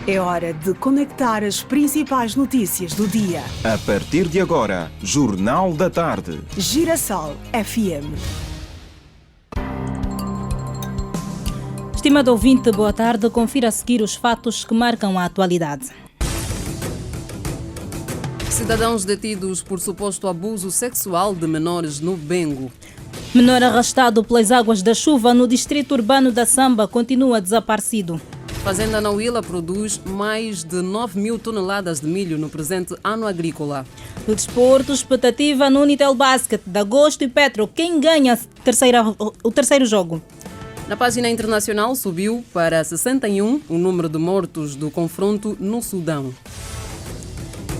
É hora de conectar as principais notícias do dia. A partir de agora, Jornal da Tarde. Girassol FM. Estimado ouvinte, boa tarde. Confira a seguir os fatos que marcam a atualidade. Cidadãos detidos por suposto abuso sexual de menores no Bengo. Menor arrastado pelas águas da chuva no distrito urbano da Samba continua desaparecido. Fazenda Nauíla produz mais de 9.000 toneladas de milho no presente ano agrícola. No desporto, expectativa no Unitel Basket, de Agosto e Petro. Quem ganha o terceiro jogo? Na página internacional, subiu para 61 o número de mortos do confronto no Sudão.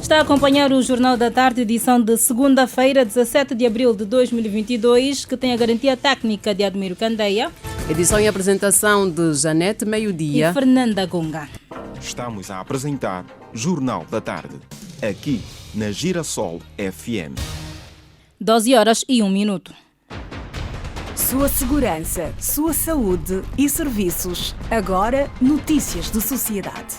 Está a acompanhar o Jornal da Tarde, edição de segunda-feira, 17 de abril de 2022, que tem a garantia técnica de Admiro Candeia. Edição e apresentação de Janete Meio-Dia e Fernanda Gonga. Estamos a apresentar Jornal da Tarde, aqui na Girassol FM. 12h01. Sua segurança, sua saúde e serviços. Agora, notícias de sociedade.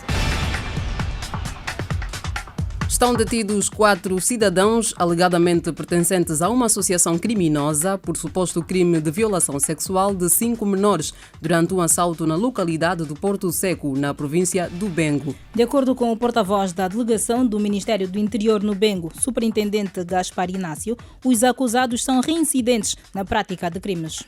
Estão detidos 4 cidadãos alegadamente pertencentes a uma associação criminosa por suposto crime de violação sexual de 5 menores durante um assalto na localidade do Porto Seco, na província do Bengo. De acordo com o porta-voz da delegação do Ministério do Interior no Bengo, superintendente Gaspar Inácio, os acusados são reincidentes na prática de crimes.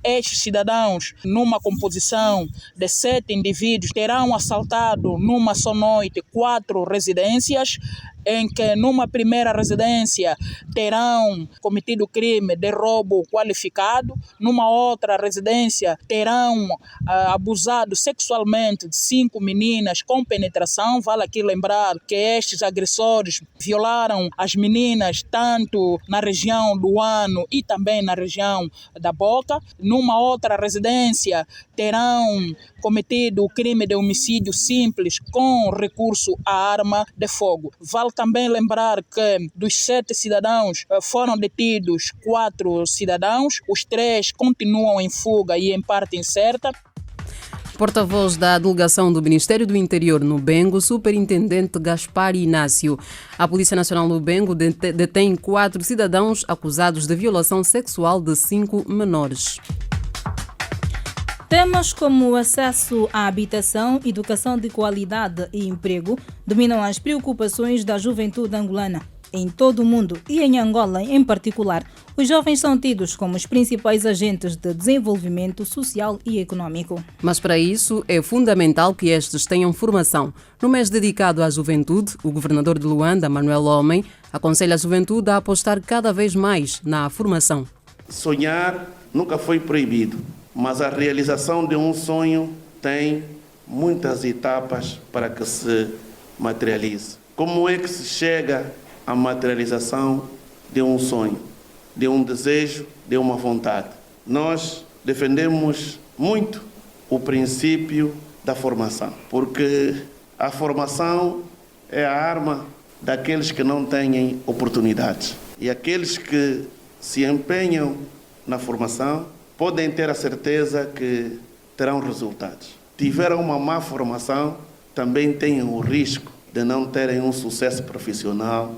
Estes cidadãos, numa composição de 7 indivíduos, terão assaltado numa só noite 4 residências, em que numa primeira residência terão cometido crime de roubo qualificado, numa outra residência terão abusado sexualmente de 5 meninas com penetração. Vale aqui lembrar que estes agressores violaram as meninas tanto na região do ano e também na região da boca. Numa outra residência terão cometido o crime de homicídio simples com recurso à arma de fogo. Vale também lembrar que dos 7 cidadãos foram detidos 4 cidadãos, os 3 continuam em fuga e em parte incerta. Porta-voz da delegação do Ministério do Interior no Bengo, superintendente Gaspar Inácio. A Polícia Nacional no Bengo detém 4 cidadãos acusados de violação sexual de 5 menores. Temas como o acesso à habitação, educação de qualidade e emprego dominam as preocupações da juventude angolana. Em todo o mundo e em Angola em particular, os jovens são tidos como os principais agentes de desenvolvimento social e econômico. Mas para isso é fundamental que estes tenham formação. No mês dedicado à juventude, o governador de Luanda, Manuel Homem, aconselha a juventude a apostar cada vez mais na formação. Sonhar nunca foi proibido, mas a realização de um sonho tem muitas etapas para que se materialize. Como é que se chega à materialização de um sonho, de um desejo, de uma vontade? Nós defendemos muito o princípio da formação, porque a formação é a arma daqueles que não têm oportunidades. E aqueles que se empenham na formação podem ter a certeza que terão resultados. Tiveram uma má formação, também têm o risco de não terem um sucesso profissional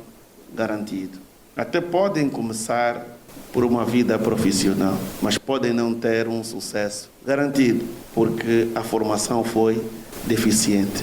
garantido. Até podem começar por uma vida profissional, mas podem não ter um sucesso garantido, porque a formação foi deficiente.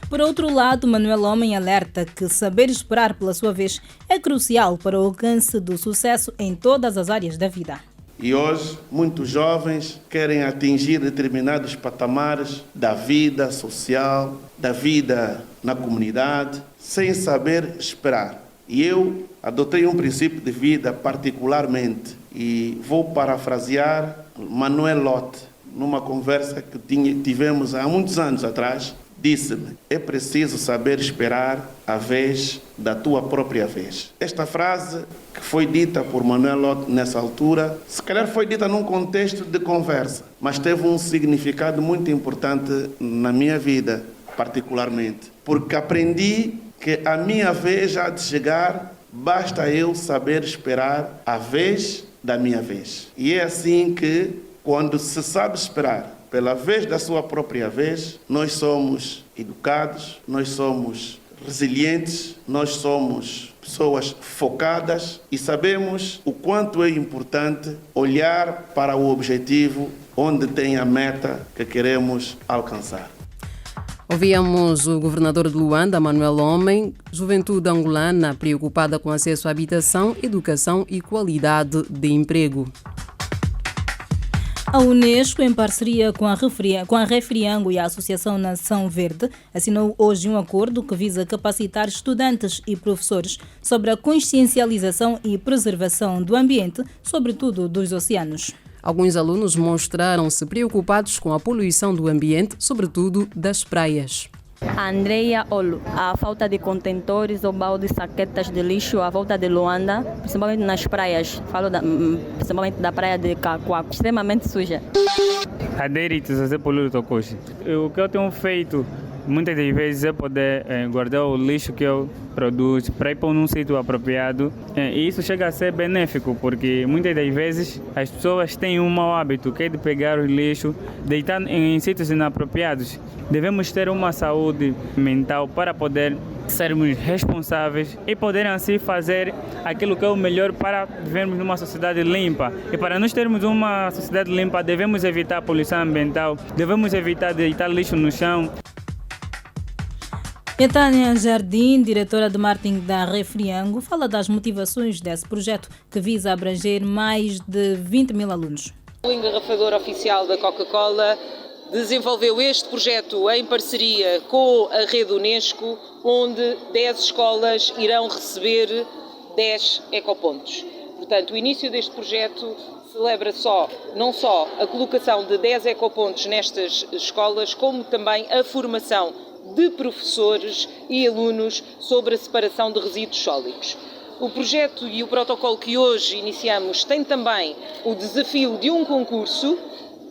Por outro lado, Manuel Homem alerta que saber esperar pela sua vez é crucial para o alcance do sucesso em todas as áreas da vida. E hoje, muitos jovens querem atingir determinados patamares da vida social, da vida na comunidade, sem saber esperar. E eu adotei um princípio de vida particularmente, e vou parafrasear Manuel Lotte, numa conversa que tivemos há muitos anos atrás. Disse-me: é preciso saber esperar a vez da tua própria vez. Esta frase, que foi dita por Manuel Lotte nessa altura, se calhar foi dita num contexto de conversa, mas teve um significado muito importante na minha vida, particularmente, porque aprendi que a minha vez há de chegar, basta eu saber esperar a vez da minha vez. E é assim que, quando se sabe esperar pela vez da sua própria vez, nós somos educados, nós somos resilientes, nós somos pessoas focadas e sabemos o quanto é importante olhar para o objetivo onde tem a meta que queremos alcançar. Ouvíamos o governador de Luanda, Manuel Homem, juventude angolana preocupada com acesso à habitação, educação e qualidade de emprego. A Unesco, em parceria com a Refriango e a Associação Nação Verde, assinou hoje um acordo que visa capacitar estudantes e professores sobre a consciencialização e preservação do ambiente, sobretudo dos oceanos. Alguns alunos mostraram-se preocupados com a poluição do ambiente, sobretudo das praias. Andreia Olo, a falta de contentores ou baldes, saquetas de lixo à volta de Luanda, principalmente nas praias, principalmente da praia de Cacoaco, extremamente suja. Aderidos a ser poluído tocoche. O que eu tenho feito muitas das vezes é poder guardar o lixo que eu produzo para ir pôr num sítio apropriado. E isso chega a ser benéfico, porque muitas das vezes as pessoas têm um mau hábito, que é de pegar o lixo, deitar em sítios inapropriados. Devemos ter uma saúde mental para poder sermos responsáveis e poder assim fazer aquilo que é o melhor para vivermos numa sociedade limpa. E para nós termos uma sociedade limpa, devemos evitar a poluição ambiental, devemos evitar deitar lixo no chão. E Tânia Jardim, diretora de marketing da Refriango, fala das motivações desse projeto que visa abranger mais de 20 mil alunos. O engarrafador oficial da Coca-Cola desenvolveu este projeto em parceria com a rede Unesco, onde 10 escolas irão receber 10 ecopontos. Portanto, o início deste projeto celebra não só a colocação de 10 ecopontos nestas escolas, como também a formação de professores e alunos sobre a separação de resíduos sólidos. O projeto e o protocolo que hoje iniciamos tem também o desafio de um concurso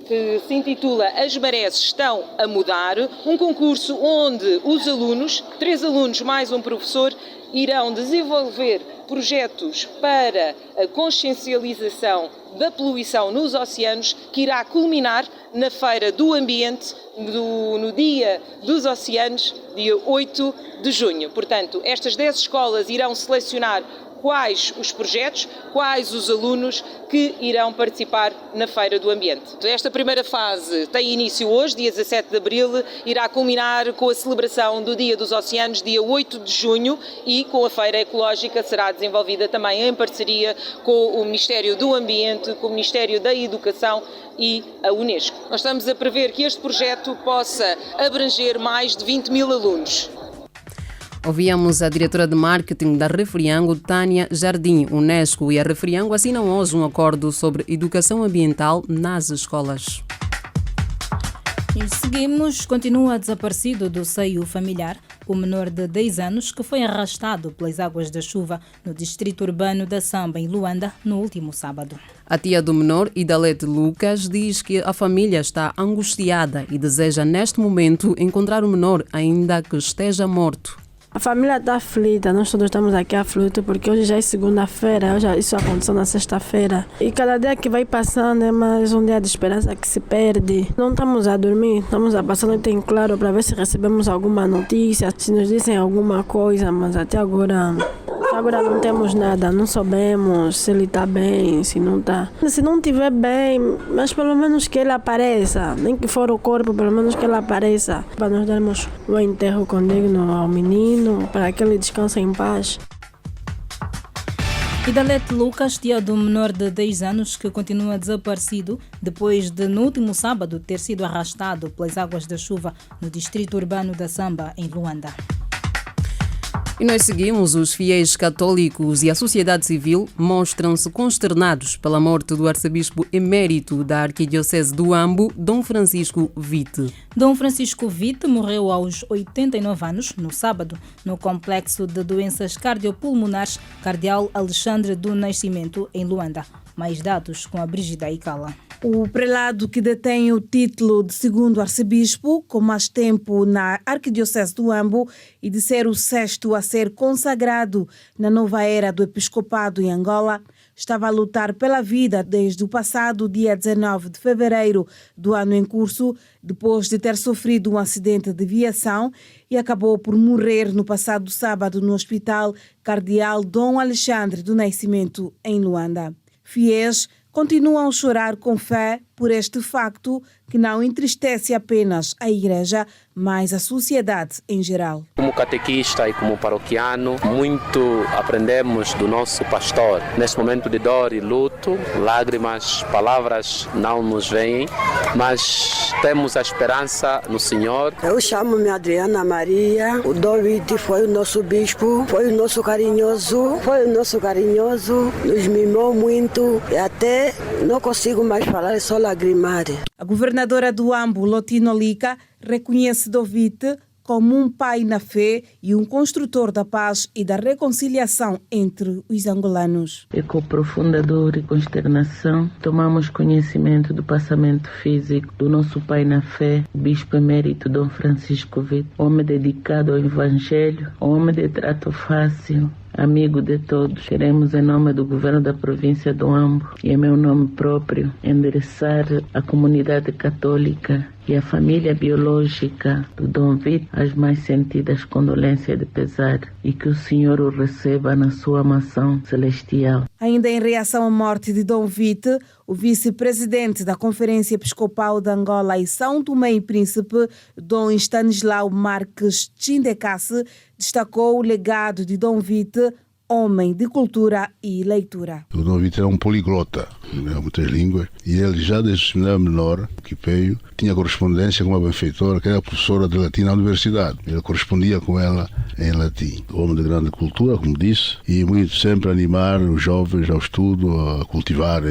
que se intitula As Marés Estão a Mudar, um concurso onde os alunos, 3 alunos mais um professor, irão desenvolver projetos para a consciencialização da poluição nos oceanos, que irá culminar na Feira do Ambiente no Dia dos Oceanos, dia 8 de junho. Portanto, estas 10 escolas irão selecionar quais os projetos, quais os alunos que irão participar na Feira do Ambiente. Esta primeira fase tem início hoje, dia 17 de abril, irá culminar com a celebração do Dia dos Oceanos, dia 8 de junho, e com a Feira Ecológica será desenvolvida também em parceria com o Ministério do Ambiente, com o Ministério da Educação e a Unesco. Nós estamos a prever que este projeto possa abranger mais de 20 mil alunos. Ouvíamos a diretora de marketing da Refriango, Tânia Jardim. Unesco e a Refriango assinam hoje um acordo sobre educação ambiental nas escolas. E seguimos, continua desaparecido do seio familiar o menor de 10 anos que foi arrastado pelas águas da chuva no distrito urbano da Samba, em Luanda, no último sábado. A tia do menor, Idalete Lucas, diz que a família está angustiada e deseja neste momento encontrar o menor, ainda que esteja morto. A família está aflita, nós todos estamos aqui aflitos porque hoje já é segunda-feira, isso aconteceu na sexta-feira. E cada dia que vai passando é mais um dia de esperança que se perde. Não estamos a dormir, estamos a passar noite em claro para ver se recebemos alguma notícia, se nos dizem alguma coisa, mas até agora não temos nada, não sabemos se ele está bem, se não está. Se não estiver bem, mas pelo menos que ele apareça, nem que for o corpo, pelo menos que ele apareça, para nós darmos um enterro condigno ao menino, para que ele descanse em paz. Idalete Lucas, tia do menor de 10 anos que continua desaparecido depois de, no último sábado, ter sido arrastado pelas águas da chuva no distrito urbano da Samba, em Luanda. E nós seguimos. Os fiéis católicos e a sociedade civil mostram-se consternados pela morte do arcebispo emérito da Arquidiocese do Ambo, Dom Francisco Witte. Dom Francisco Witte morreu aos 89 anos, no sábado, no complexo de doenças cardiopulmonares Cardeal Alexandre do Nascimento, em Luanda. Mais dados com a Brígida Icala. O prelado, que detém o título de segundo arcebispo, com mais tempo na Arquidiocese do Ambo, e de ser o sexto a ser consagrado na nova era do episcopado em Angola, estava a lutar pela vida desde o passado dia 19 de fevereiro do ano em curso, depois de ter sofrido um acidente de viação e acabou por morrer no passado sábado no Hospital Cardeal Dom Alexandre do Nascimento, em Luanda. Fiéis continuam a chorar com fé por este facto que não entristece apenas a Igreja, mas a sociedade em geral. Como catequista e como paroquiano, muito aprendemos do nosso pastor. Neste momento de dor e luto, lágrimas, palavras não nos vêm, mas temos a esperança no Senhor. Eu chamo-me Adriana Maria, o David foi o nosso bispo, foi o nosso carinhoso, nos mimou muito e até não consigo mais falar, é só lagrimar. A governadora do Ambo, Lotino Lica, reconhece David como um pai na fé e um construtor da paz e da reconciliação entre os angolanos. E com profunda dor e consternação, tomamos conhecimento do passamento físico do nosso pai na fé, o bispo emérito Dom Francisco Vito, homem dedicado ao Evangelho, homem de trato fácil, amigo de todos. Queremos, em nome do governo da província do Ambo e em meu nome próprio, endereçar à comunidade católica e à família biológica do Dom Vito as mais sentidas condolências de pesar e que o Senhor o receba na sua mansão celestial. Ainda em reação à morte de Dom Vito, o vice-presidente da Conferência Episcopal de Angola e São Tomé e Príncipe, Dom Stanislau Marques Tchindekasse, destacou o legado de Dom Vito, homem de cultura e leitura. O Dom Vito era um poliglota, muitas línguas, e ele já desde o seminário menor, que veio, tinha correspondência com uma benfeitora que era professora de latim na universidade. Ele correspondia com ela em latim. Homem de grande cultura, como disse, e muito sempre animar os jovens ao estudo, a cultivar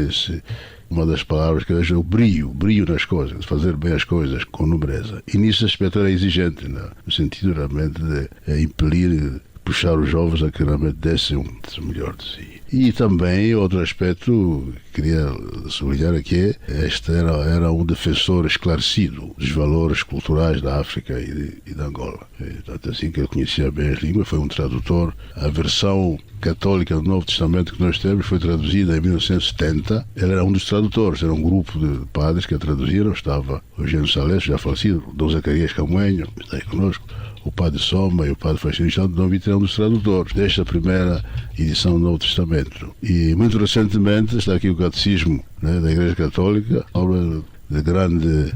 uma das palavras que é o brilho nas coisas, fazer bem as coisas com nobreza. E nesse aspecto era exigente, no sentido realmente de impelir, puxar os jovens a que realmente dessem o melhor de si. E também outro aspecto que queria sublinhar aqui, este era um defensor esclarecido dos valores culturais da África e da Angola. Tanto assim que ele conhecia bem as línguas, foi um tradutor. A versão católica do Novo Testamento que nós temos foi traduzida em 1970. Ele era um dos tradutores, era um grupo de padres que a traduziram. Estava o Eugênio Salesco, já falecido, Dom Zacarias Camoenho, está aí conosco, o padre Soma e o padre Faustino Dom Vito eram dos tradutores desta primeira edição do Novo Testamento. E muito recentemente está aqui o Catecismo, da Igreja Católica, obra de grande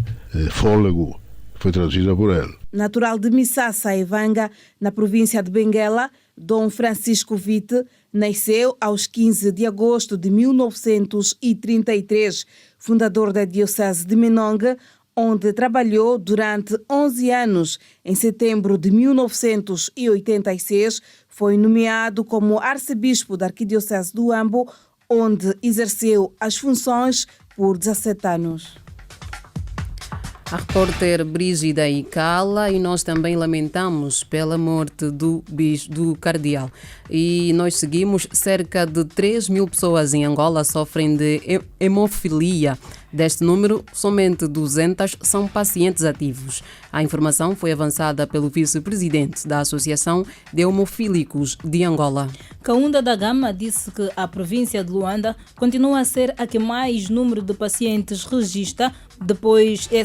fôlego, foi traduzida por ele. Natural de Missassa e Vanga, na província de Benguela, Dom Francisco Vito nasceu aos 15 de agosto de 1933, fundador da Diocese de Menongue, onde trabalhou durante 11 anos. Em setembro de 1986, foi nomeado como arcebispo da Arquidiocese do Ambo, onde exerceu as funções por 17 anos. A repórter Brígida Icala, e nós também lamentamos pela morte do cardeal. E nós seguimos, cerca de 3.000 pessoas em Angola sofrem de hemofilia. Deste número, somente 200 são pacientes ativos. A informação foi avançada pelo vice-presidente da Associação de Hemofílicos de Angola. Kaunda da Gama disse que a província de Luanda continua a ser a que mais número de pacientes registra,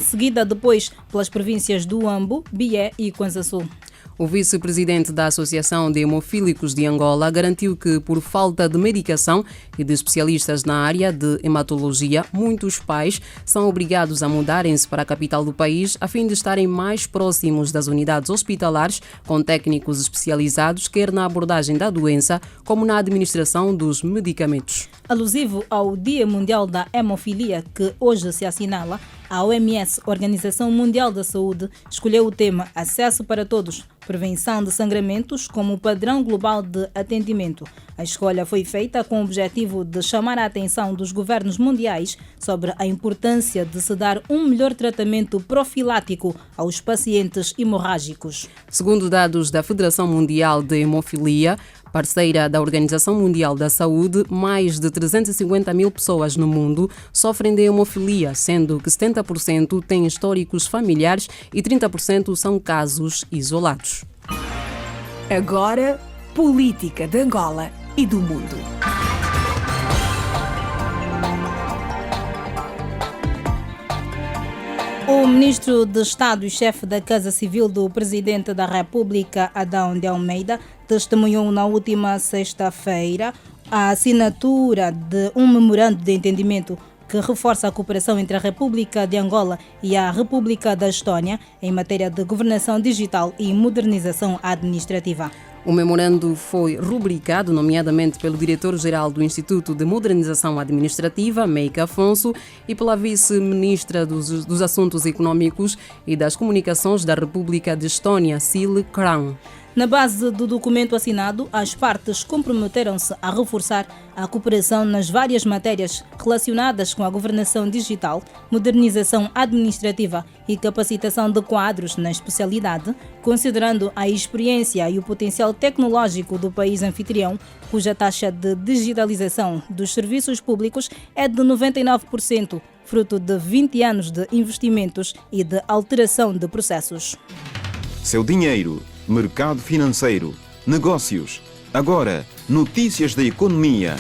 seguida depois pelas províncias do Ambo, Bié e Kwanza Sul. O vice-presidente da Associação de Hemofílicos de Angola garantiu que, por falta de medicação e de especialistas na área de hematologia, muitos pais são obrigados a mudarem-se para a capital do país a fim de estarem mais próximos das unidades hospitalares, com técnicos especializados, quer na abordagem da doença, como na administração dos medicamentos. Alusivo ao Dia Mundial da Hemofilia, que hoje se assinala, a OMS, Organização Mundial da Saúde, escolheu o tema Acesso para Todos, Prevenção de Sangramentos, como padrão global de atendimento. A escolha foi feita com o objetivo de chamar a atenção dos governos mundiais sobre a importância de se dar um melhor tratamento profilático aos pacientes hemorrágicos. Segundo dados da Federação Mundial de Hemofilia, parceira da Organização Mundial da Saúde, mais de 350.000 pessoas no mundo sofrem de hemofilia, sendo que 70% têm históricos familiares e 30% são casos isolados. Agora, política de Angola e do mundo. O ministro de Estado e chefe da Casa Civil do Presidente da República, Adão de Almeida, testemunhou na última sexta-feira a assinatura de um memorando de entendimento que reforça a cooperação entre a República de Angola e a República da Estónia em matéria de governação digital e modernização administrativa. O memorando foi rubricado, nomeadamente pelo diretor-geral do Instituto de Modernização Administrativa, Meika Afonso, e pela vice-ministra dos Assuntos Econômicos e das Comunicações da República de Estónia, Sil Kran. Na base do documento assinado, as partes comprometeram-se a reforçar a cooperação nas várias matérias relacionadas com a governação digital, modernização administrativa e capacitação de quadros na especialidade, considerando a experiência e o potencial tecnológico do país anfitrião, cuja taxa de digitalização dos serviços públicos é de 99%, fruto de 20 anos de investimentos e de alteração de processos. Seu dinheiro, mercado financeiro, negócios. Agora, notícias da economia.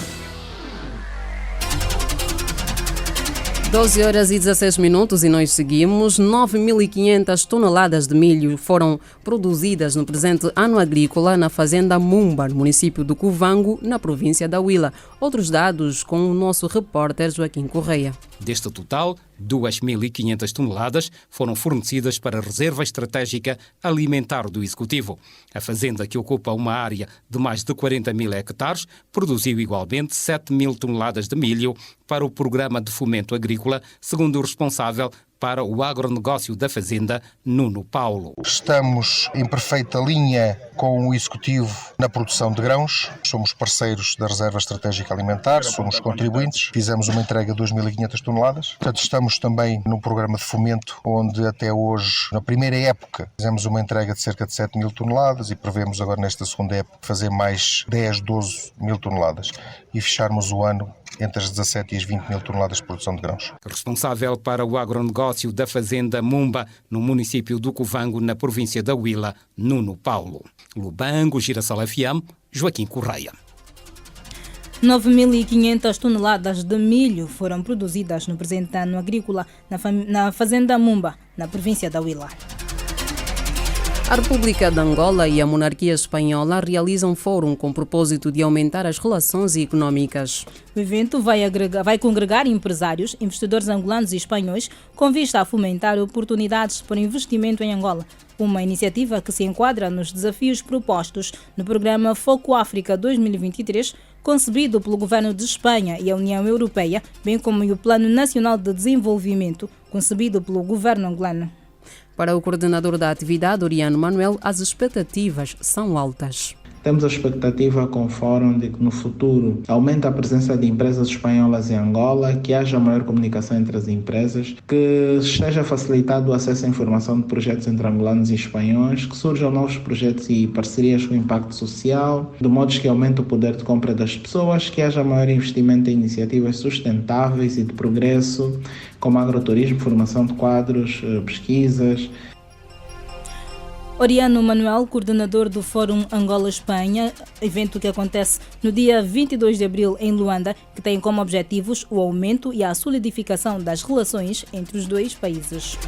12h16 e nós seguimos. 9.500 toneladas de milho foram produzidas no presente ano agrícola na fazenda Mumba, no município do Cuvango, na província da Huila. Outros dados com o nosso repórter Joaquim Correia. Deste total, 2.500 toneladas foram fornecidas para a Reserva Estratégica Alimentar do Executivo. A fazenda, que ocupa uma área de mais de 40 mil hectares, produziu igualmente 7.000 toneladas de milho para o Programa de Fomento Agrícola, segundo o responsável para o agronegócio da fazenda, Nuno Paulo. Estamos em perfeita linha com o Executivo na produção de grãos. Somos parceiros da Reserva Estratégica Alimentar, somos contribuintes. Fizemos uma entrega de 2.500 toneladas. Portanto, estamos também num programa de fomento, onde até hoje, na primeira época, fizemos uma entrega de cerca de 7.000 toneladas e prevemos agora nesta segunda época fazer mais 10, 12 mil toneladas e fecharmos o ano entre as 17 e as 20 mil toneladas de produção de grãos. Responsável para o agronegócio da fazenda Mumba, no município do Cuvango, na província da Huila, Nuno Paulo. Lubango, Girassol FM, Joaquim Correia. 9.500 toneladas de milho foram produzidas no presente ano agrícola na fazenda Mumba, na província da Huila. A República de Angola e a monarquia espanhola realizam um fórum com o propósito de aumentar as relações económicas. O evento vai congregar empresários, investidores angolanos e espanhóis com vista a fomentar oportunidades para investimento em Angola. Uma iniciativa que se enquadra nos desafios propostos no programa Foco África 2023, concebido pelo Governo de Espanha e a União Europeia, bem como o Plano Nacional de Desenvolvimento, concebido pelo Governo angolano. Para o coordenador da atividade, Oriano Manuel, as expectativas são altas. Temos a expectativa com o fórum de que no futuro aumente a presença de empresas espanholas em Angola, que haja maior comunicação entre as empresas, que seja facilitado o acesso à informação de projetos entre angolanos e espanhóis, que surjam novos projetos e parcerias com impacto social, de modo que aumente o poder de compra das pessoas, que haja maior investimento em iniciativas sustentáveis e de progresso, como agroturismo, formação de quadros, pesquisas. Oriano Manuel, coordenador do Fórum Angola-Espanha, evento que acontece no dia 22 de abril em Luanda, que tem como objetivos o aumento e a solidificação das relações entre os dois países.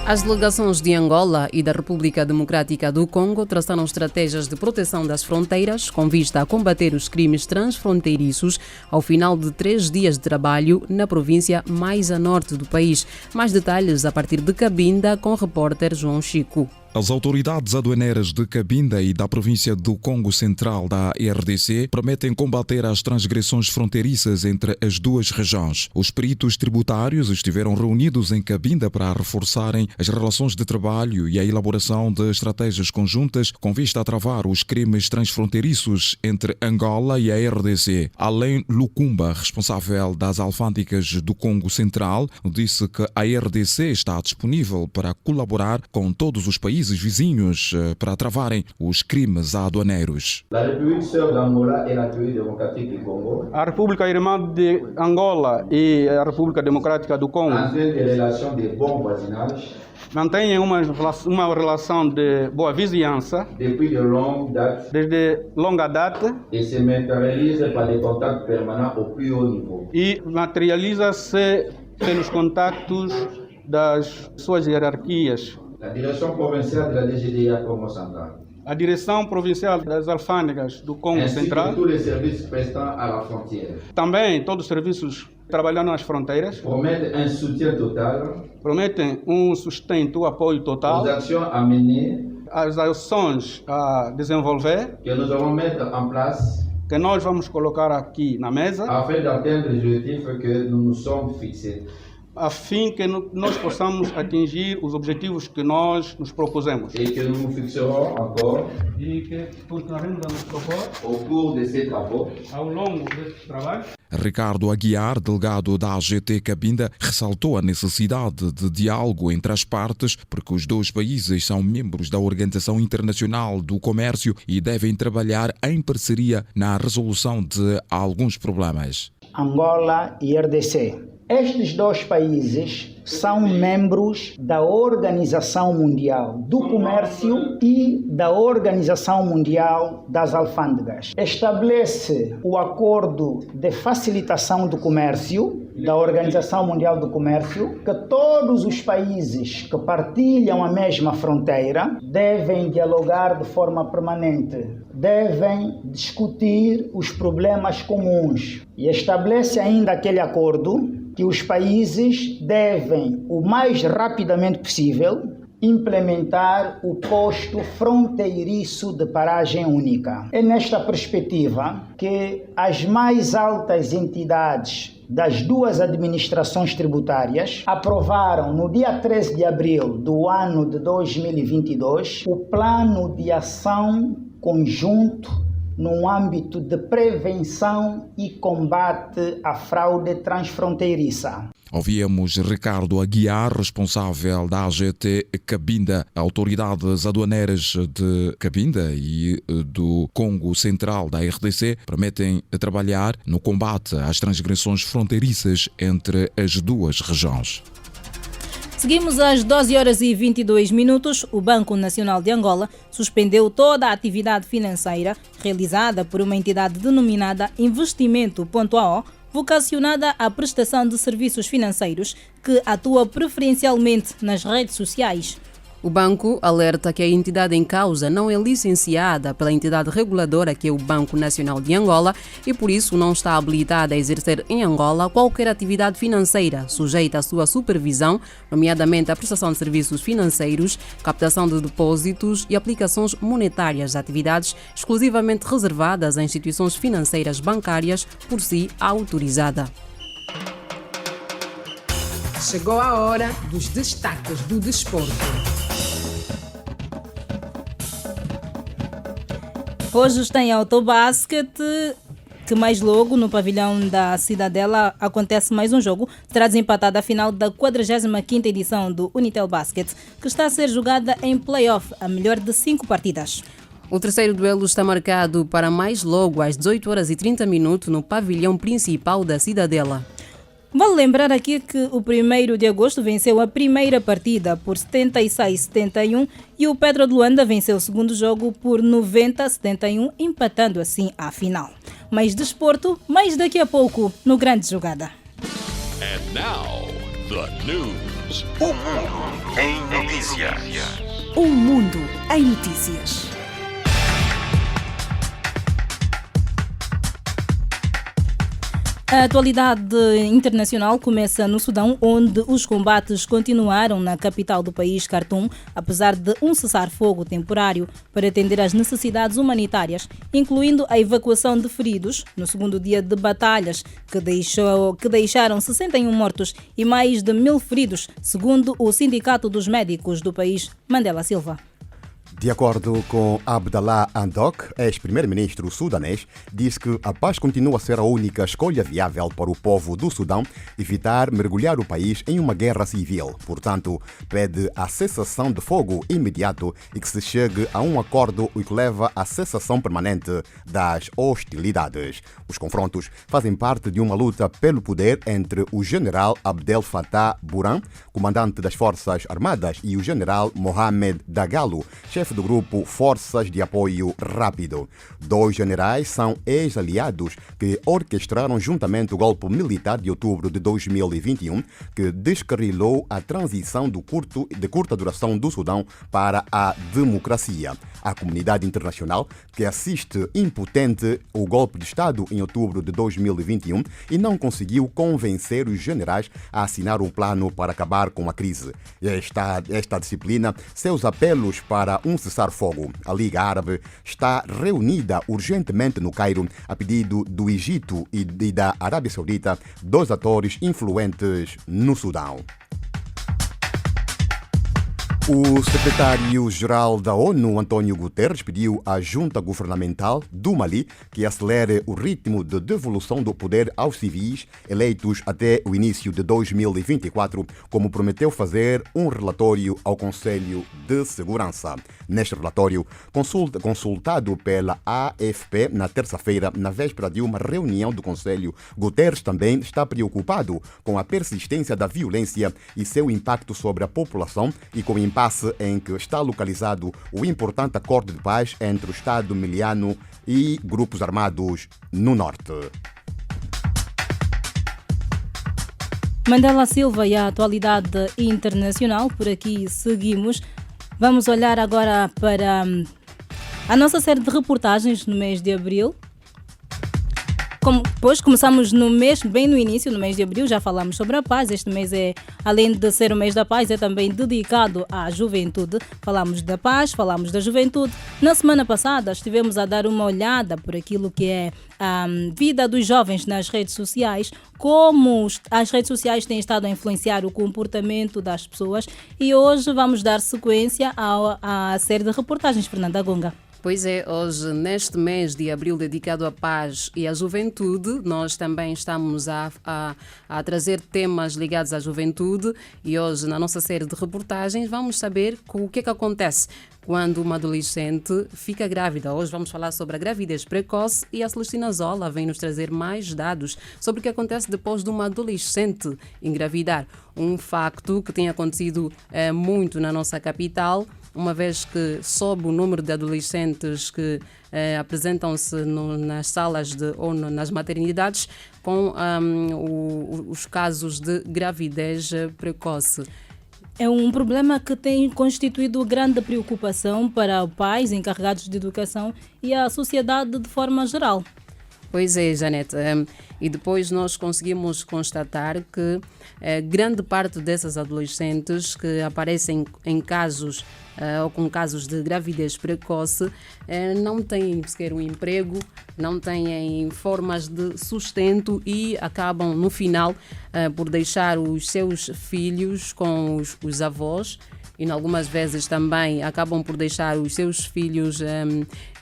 As delegações de Angola e da República Democrática do Congo traçaram estratégias de proteção das fronteiras com vista a combater os crimes transfronteiriços ao final de 3 dias de trabalho na província mais a norte do país. Mais detalhes a partir de Cabinda com o repórter João Chico. As autoridades aduaneiras de Cabinda e da província do Congo Central da RDC prometem combater as transgressões fronteiriças entre as duas regiões. Os peritos tributários estiveram reunidos em Cabinda para reforçarem as relações de trabalho e a elaboração de estratégias conjuntas com vista a travar os crimes transfronteiriços entre Angola e a RDC. Além Lukumba, responsável das alfândegas do Congo Central, disse que a RDC está disponível para colaborar com todos os países vizinhos para travarem os crimes aduaneiros. A República Irmã de Angola e a República Democrática do Congo mantêm uma relação de boa vizinhança desde longa data e materializa-se pelos contactos das suas hierarquias. A direção provincial da DGDA Congo Central. A direção provincial das alfândegas do Congo Central. Ainsi que tous les services prestants à la frontière. Também todos os serviços trabalhando nas fronteiras. Prometem um soutien total. Prometem um sustento, apoio total. Aux actions à mener. As ações a desenvolver. Que nous allons mettre en place. Que nós vamos colocar aqui na mesa. Afin d'atteindre les objectifs que nous nous sommes fixés. A fim que nós possamos atingir os objetivos que nós nos propusemos. E que nous nous fixerons encore. E que continuaremos a nos propor. Au cours de ces travaux. Ao longo destes trabalhos. Ricardo Aguiar, delegado da AGT Cabinda, ressaltou a necessidade de diálogo entre as partes, porque os dois países são membros da Organização Internacional do Comércio e devem trabalhar em parceria na resolução de alguns problemas. Angola e RDC. Estes dois países são membros da Organização Mundial do Comércio e da Organização Mundial das Alfândegas. Estabelece o acordo de facilitação do comércio da Organização Mundial do Comércio, que todos os países que partilham a mesma fronteira devem dialogar de forma permanente, devem discutir os problemas comuns e estabelece ainda aquele acordo que os países devem, o mais rapidamente possível, implementar o posto fronteiriço de paragem única. É nesta perspectiva que as mais altas entidades das duas administrações tributárias aprovaram no dia 13 de abril do ano de 2022 o Plano de Ação Conjunto no âmbito de prevenção e combate à fraude transfronteiriça. Ouvíamos Ricardo Aguiar, responsável da AGT Cabinda. Autoridades aduaneiras de Cabinda e do Congo Central da RDC prometem trabalhar no combate às transgressões fronteiriças entre as duas regiões. Seguimos às 12 horas e 22 minutos. O Banco Nacional de Angola suspendeu toda a atividade financeira realizada por uma entidade denominada Investimento.ao, vocacionada à prestação de serviços financeiros, que atua preferencialmente nas redes sociais. O banco alerta que a entidade em causa não é licenciada pela entidade reguladora, que é o Banco Nacional de Angola, e por isso não está habilitada a exercer em Angola qualquer atividade financeira sujeita à sua supervisão, nomeadamente a prestação de serviços financeiros, captação de depósitos e aplicações monetárias, atividades exclusivamente reservadas a instituições financeiras bancárias por si autorizada. Chegou a hora dos destaques do desporto. Hoje tem Autobasket, que mais logo no pavilhão da Cidadela acontece mais um jogo. Será desempatada a final da 45ª edição do Unitel Basket, que está a ser jogada em play-off, a melhor de 5 partidas. O terceiro duelo está marcado para mais logo às 18 horas e 30 minutos no pavilhão principal da Cidadela. Vale lembrar aqui que o 1º de agosto venceu a primeira partida por 76-71 e o Pedro de Luanda venceu o segundo jogo por 90-71, empatando assim a final. Mais desporto, mais daqui a pouco no Grande Jogada. And now, the news. O mundo em notícias. O mundo em notícias. A atualidade internacional começa no Sudão, onde os combates continuaram na capital do país, Khartoum, apesar de um cessar-fogo temporário para atender às necessidades humanitárias, incluindo a evacuação de feridos no segundo dia de batalhas, que deixaram 61 mortos e mais de 1.000 feridos, segundo o Sindicato dos Médicos do país, Mandela Silva. De acordo com Abdallah Hamdok, ex-primeiro-ministro sudanês, diz que a paz continua a ser a única escolha viável para o povo do Sudão evitar mergulhar o país em uma guerra civil. Portanto, pede a cessação de fogo imediato e que se chegue a um acordo que leva à cessação permanente das hostilidades. Os confrontos fazem parte de uma luta pelo poder entre o general Abdel Fattah Burhan, comandante das Forças Armadas, e o general Mohamed Dagalo, chefe chefe do grupo Forças de Apoio Rápido. 2 generais são ex-aliados que orquestraram juntamente o golpe militar de outubro de 2021, que descarrilou a transição de curta duração do Sudão para a democracia. A comunidade internacional, que assiste impotente o golpe de Estado em outubro de 2021 e não conseguiu convencer os generais a assinar um plano para acabar com a crise. Esta disciplina seus apelos para um cessar-fogo. A Liga Árabe está reunida urgentemente no Cairo a pedido do Egito e da Arábia Saudita, 2 atores influentes no Sudão. O secretário-geral da ONU, António Guterres, pediu à junta governamental do Mali que acelere o ritmo de devolução do poder aos civis eleitos até o início de 2024, como prometeu fazer um relatório ao Conselho de Segurança. Neste relatório, consultado pela AFP na terça-feira, na véspera de uma reunião do Conselho, Guterres também está preocupado com a persistência da violência e seu impacto sobre a população e com o impasse em que está localizado o importante acordo de paz entre o Estado miliano e grupos armados no norte. Mandela Silva e a atualidade internacional. Por aqui seguimos. Vamos olhar agora para a nossa série de reportagens no mês de abril. Depois começamos no mês, bem no início, no mês de abril, já falamos sobre a paz. Este mês além de ser o mês da paz, é também dedicado à juventude. Falamos da paz, falamos da juventude. Na semana passada estivemos a dar uma olhada por aquilo que é a vida dos jovens nas redes sociais, como as redes sociais têm estado a influenciar o comportamento das pessoas, e hoje vamos dar sequência à série de reportagens. Fernanda Gonga. Pois é, hoje, neste mês de abril dedicado à paz e à juventude, nós também estamos a trazer temas ligados à juventude, e hoje, na nossa série de reportagens, vamos saber o que é que acontece quando uma adolescente fica grávida. Hoje vamos falar sobre a gravidez precoce e a Celestina Zola vem nos trazer mais dados sobre o que acontece depois de uma adolescente engravidar. Um facto que tem acontecido muito na nossa capital, uma vez que sobe o número de adolescentes que apresentam-se nas salas ou nas maternidades com os casos de gravidez precoce. É um problema que tem constituído grande preocupação para pais encarregados de educação e a sociedade de forma geral. Pois é, Janete. E depois nós conseguimos constatar que grande parte dessas adolescentes que aparecem em casos ou com casos de gravidez precoce não têm sequer um emprego, não têm formas de sustento e acabam no final por deixar os seus filhos com os avós, e algumas vezes também acabam por deixar os seus filhos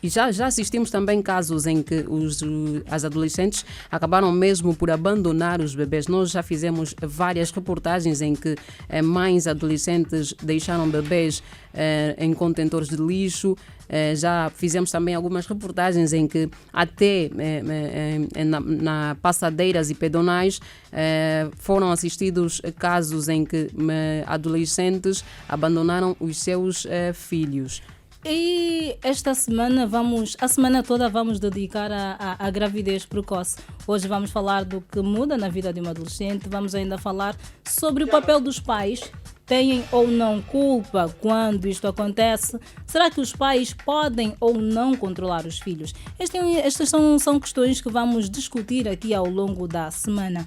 e já assistimos também casos em que as adolescentes acabaram mesmo por abandonar os bebês. Nós já fizemos várias reportagens em que mães adolescentes deixaram bebês em contentores de lixo. Já fizemos também algumas reportagens em que até na passadeiras e pedonais foram assistidos casos em que adolescentes abandonaram os seus filhos. E esta semana a semana toda vamos dedicar à gravidez precoce. Hoje vamos falar do que muda na vida de uma adolescente, vamos ainda falar sobre o papel dos pais. Têm ou não culpa quando isto acontece? Será que os pais podem ou não controlar os filhos? Estas são questões que vamos discutir aqui ao longo da semana.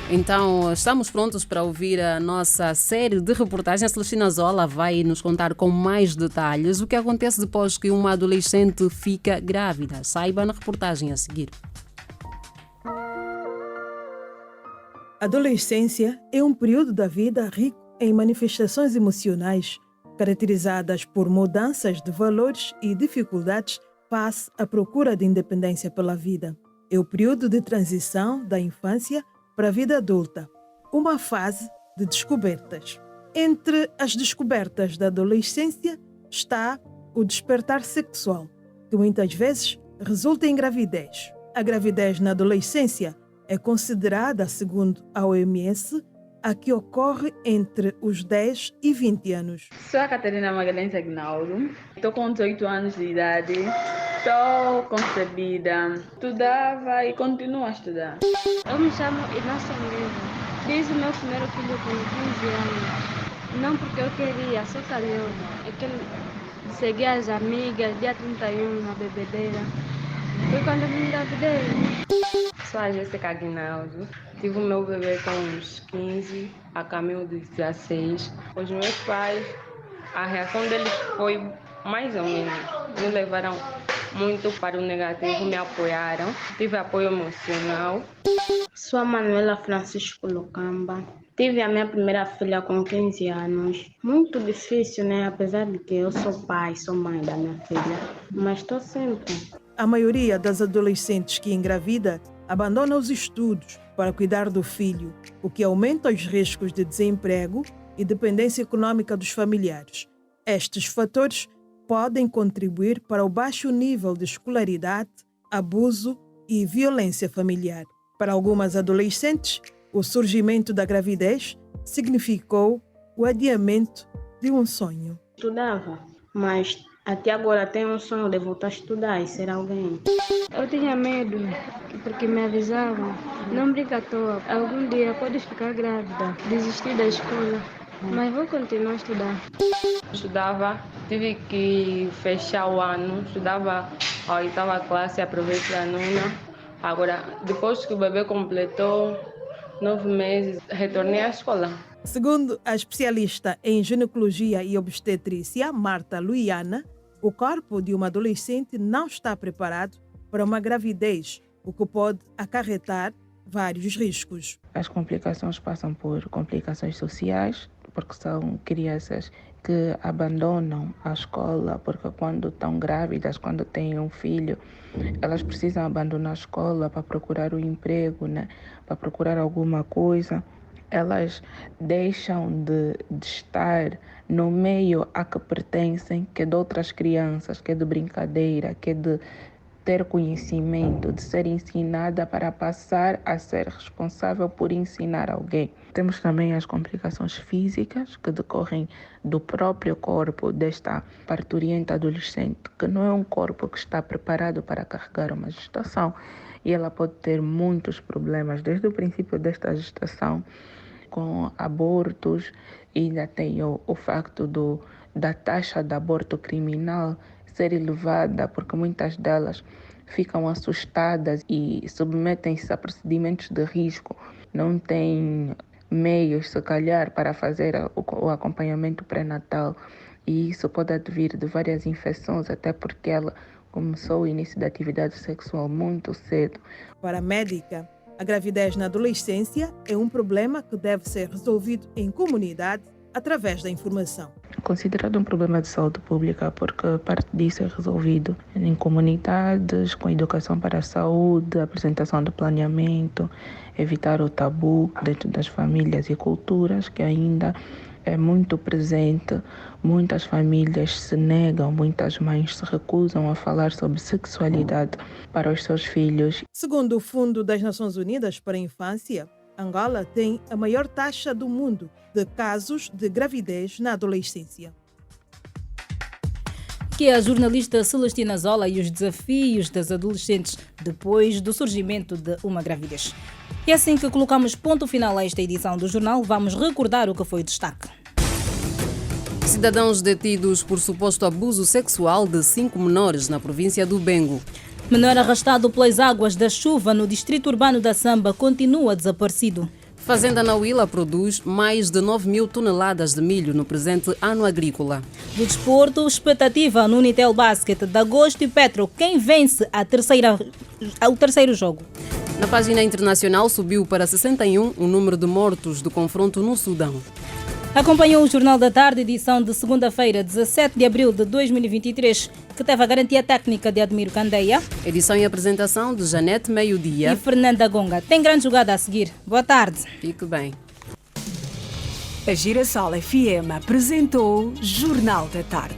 Então, estamos prontos para ouvir a nossa série de reportagens. A Celestina Zola vai nos contar com mais detalhes o que acontece depois que uma adolescente fica grávida. Saiba na reportagem a seguir. A adolescência é um período da vida rico em manifestações emocionais, caracterizadas por mudanças de valores e dificuldades face à procura de independência pela vida. É o período de transição da infância para a vida adulta, uma fase de descobertas. Entre as descobertas da adolescência está o despertar sexual, que muitas vezes resulta em gravidez. A gravidez na adolescência é considerada, segundo a OMS, a que ocorre entre os 10 e 20 anos. Sou a Catarina Magalhães Aguinaldo, estou com 18 anos de idade, estou concebida, estudava e continuo a estudar. Eu me chamo Inácia Miranda, fiz o meu primeiro filho com 15 anos. Não porque eu queria, só calhou. É que segui as amigas, dia 31 na bebedeira. Foi quando eu me engravidei. Sou a Jéssica Aguinaldo. Tive o meu bebê com uns 15, a caminho dos 16. Os meus pais, a reação deles foi mais ou menos. Me levaram muito para o negativo, me apoiaram. Tive apoio emocional. Sou a Manuela Francisco Locamba. Tive a minha primeira filha com 15 anos. Muito difícil, né? Apesar de que eu sou pai, sou mãe da minha filha. Mas estou sempre. A maioria das adolescentes que engravida abandona os estudos para cuidar do filho, o que aumenta os riscos de desemprego e dependência econômica dos familiares. Estes fatores podem contribuir para o baixo nível de escolaridade, abuso e violência familiar. Para algumas adolescentes, o surgimento da gravidez significou o adiamento de um sonho. Estudava, mas até agora tenho um sonho de voltar a estudar e ser alguém. Eu tinha medo, porque me avisavam, não brinca à toa, algum dia podes ficar grávida, desistir da escola, mas vou continuar a estudar. Estudava, tive que fechar o ano, estudava a 8ª classe, aproveitei a 9ª. Agora, depois que o bebê completou 9 meses, retornei à escola. Segundo a especialista em ginecologia e obstetrícia, Marta Luiana, o corpo de uma adolescente não está preparado para uma gravidez, o que pode acarretar vários riscos. As complicações passam por complicações sociais, porque são crianças que abandonam a escola, porque quando estão grávidas, quando têm um filho, elas precisam abandonar a escola para procurar um emprego, né? Para procurar alguma coisa. Elas deixam de estar no meio a que pertencem, que é de outras crianças, que é de brincadeira, que é de ter conhecimento, de ser ensinada para passar a ser responsável por ensinar alguém. Temos também as complicações físicas que decorrem do próprio corpo desta parturienta adolescente, que não é um corpo que está preparado para carregar uma gestação, e ela pode ter muitos problemas desde o princípio desta gestação, com abortos, e ainda tem o facto da taxa de aborto criminal ser elevada, porque muitas delas ficam assustadas e submetem-se a procedimentos de risco. Não têm meios, se calhar, para fazer o acompanhamento pré-natal, e isso pode advir de várias infecções, até porque ela começou o início da atividade sexual muito cedo. Para a médica, a gravidez na adolescência é um problema que deve ser resolvido em comunidade através da informação. Considerado um problema de saúde pública, porque parte disso é resolvido em comunidades, com educação para a saúde, apresentação de planeamento, evitar o tabu dentro das famílias e culturas, que ainda é muito presente. Muitas famílias se negam, muitas mães se recusam a falar sobre sexualidade para os seus filhos. Segundo o Fundo das Nações Unidas para a Infância, Angola tem a maior taxa do mundo de casos de gravidez na adolescência. Que é a jornalista Celestina Zola e os desafios das adolescentes depois do surgimento de uma gravidez. E assim que colocamos ponto final a esta edição do jornal, vamos recordar o que foi destaque. Cidadãos detidos por suposto abuso sexual de 5 menores na província do Bengo. Menor arrastado pelas águas da chuva no distrito urbano da Samba continua desaparecido. Fazenda Nauíla produz mais de 9.000 toneladas de milho no presente ano agrícola. Do desporto, expectativa no Unitel Basket de Agosto e Petro. Quem vence o terceiro jogo? Na página internacional subiu para 61 o número de mortos do confronto no Sudão. Acompanhou o Jornal da Tarde, edição de segunda-feira, 17 de abril de 2023, que teve a garantia técnica de Admiro Candeia. Edição e apresentação de Janete Meio-Dia e Fernanda Gonga. Tem grande jogada a seguir. Boa tarde. Fique bem. A Girassol FM apresentou Jornal da Tarde.